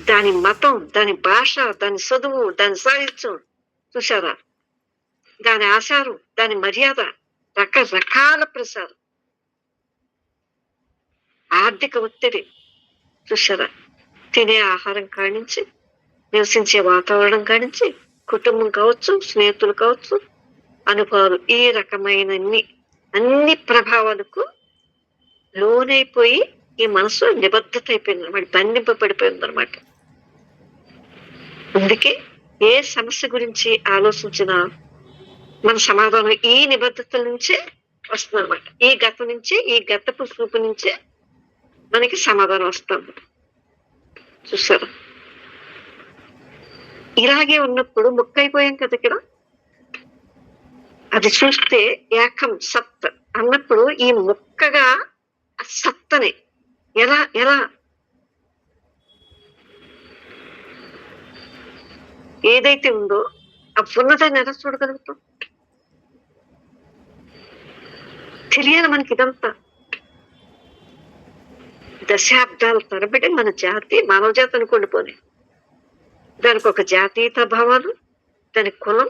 దాని మతం, దాని భాష, దాని చదువు, దాని సాహిత్యం చూసారా? దాని ఆచారం, దాని మర్యాద, రకరకాల ప్రసారం. ఆర్థిక ఒత్తిడి చూసారా? తినే ఆహారం కానించి, నివసించే వాతావరణం కానించి, కుటుంబం కావచ్చు, స్నేహితులు కావచ్చు, అనుభవాలు, ఈ రకమైన అన్ని ప్రభావాలకు లోనైపోయి ఈ మనసు నిబద్ధత అయిపోయింది అనమాట, బంధింపబడిపోయింది అనమాట. అందుకే ఏ సమస్య గురించి ఆలోచించినా మన సమాధానం ఈ నిబద్ధతల నుంచే వస్తుంది అనమాట. ఈ గతం నుంచే, ఈ గతపు చూపు నుంచే మనకి సమాధానం వస్తుంది. చూసారా? ఇలాగే ఉన్నప్పుడు ముక్కైపోయాం కదా ఇక్కడ. అది చూస్తే ఏకం సత్ అన్నప్పుడు ఈ ముక్కగా ఆ సత్తని ఎలా ఎలా ఏదైతే ఉందో ఆ ఉన్నదాన్ని ఎలా చూడగలుగుతాం? తెలియాలి మనకి ఇదంతా. దశాబ్దాల తరబడి మన జాతి, మానవ జాతి అనుకోండి పోనీ, దానికి ఒక జాతీయత భావాలు, దాని కులం,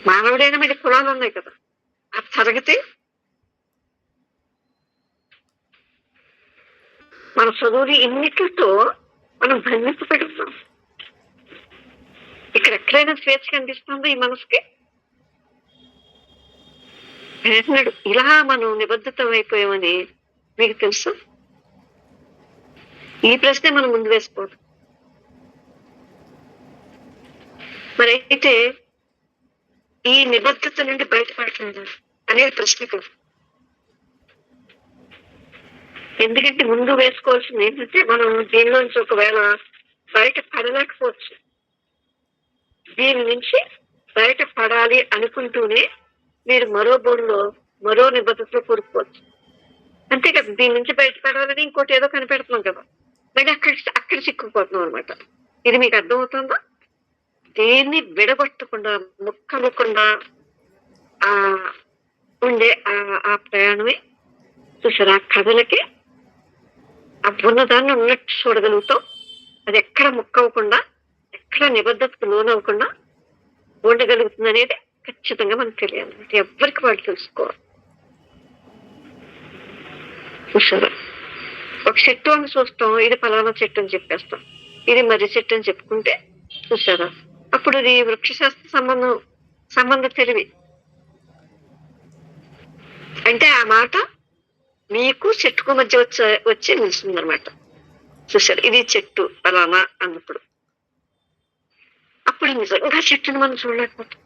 మానవుడైన మీద కులాలు ఉన్నాయి కదా, ఆ తరగతి, మన చదువుని ఇన్నిటితో మనం బంధింపబడుతున్నాం. ఇక్కడ ఎక్కడైనా స్వేచ్ఛ కనిపిస్తుందో ఈ మనసుకి? ఇలా మనం నిబద్ధతం అయిపోయామని మీకు తెలుసు. ఈ ప్రశ్నే మనం ముందు వేసుకోవాలి. మరి అయితే ఈ నిబద్ధత నుండి బయటపడుతుందా అనేది ప్రశ్న కాదు. ఎందుకంటే ముందు వేసుకోవాల్సింది ఏంటంటే, మనం దీనిలోంచి ఒకవేళ బయట పడలేకపోవచ్చు. దీని నుంచి బయట పడాలి అనుకుంటూనే మీరు మరో బోర్డులో మరో నిబద్ధతలో కూరుకోవచ్చు. అంతే కదా, దీని నుంచి బయటపడాలని ఇంకోటి ఏదో కనిపెడుతున్నాం కదా, మళ్ళీ అక్కడ చిక్కుకుపోతున్నాం అనమాట. ఇది మీకు అర్థమవుతుందా? దేన్ని విడగొట్టకుండా, ముక్కకుండా ఆ ఉండే ఆ ప్రయాణమే చూసారా? ఆ కథలకి ఆ ఉన్నదాన్ని ఉన్నట్టు చూడగలుగుతాం. అది ఎక్కడ ముక్కవకుండా, ఎక్కడ నిబద్ధతకు లోనవ్వకుండా ఉండగలుగుతుంది అనేది ఖచ్చితంగా మనకు తెలియాలి. ఎవరికి వాళ్ళు తెలుసుకోవాలి. చూసారా? ఒక చెట్టు అని చూస్తాం, ఇది ఫలానా చెట్టు అని చెప్పేస్తాం, ఇది మర్రి చెట్టు అని చెప్పుకుంటే చూసారా, అప్పుడు ఇది వృక్షశాస్త్ర సంబంధ తెలివి. అంటే ఆ మాట మీకు చెట్టుకు మధ్య వచ్చి నిలుస్తుంది అనమాట. చూసారు, ఇది చెట్టు ఫలానా అన్నప్పుడు. అప్పుడు నిజంగా చెట్టుని మనం చూడలేకపోతాం.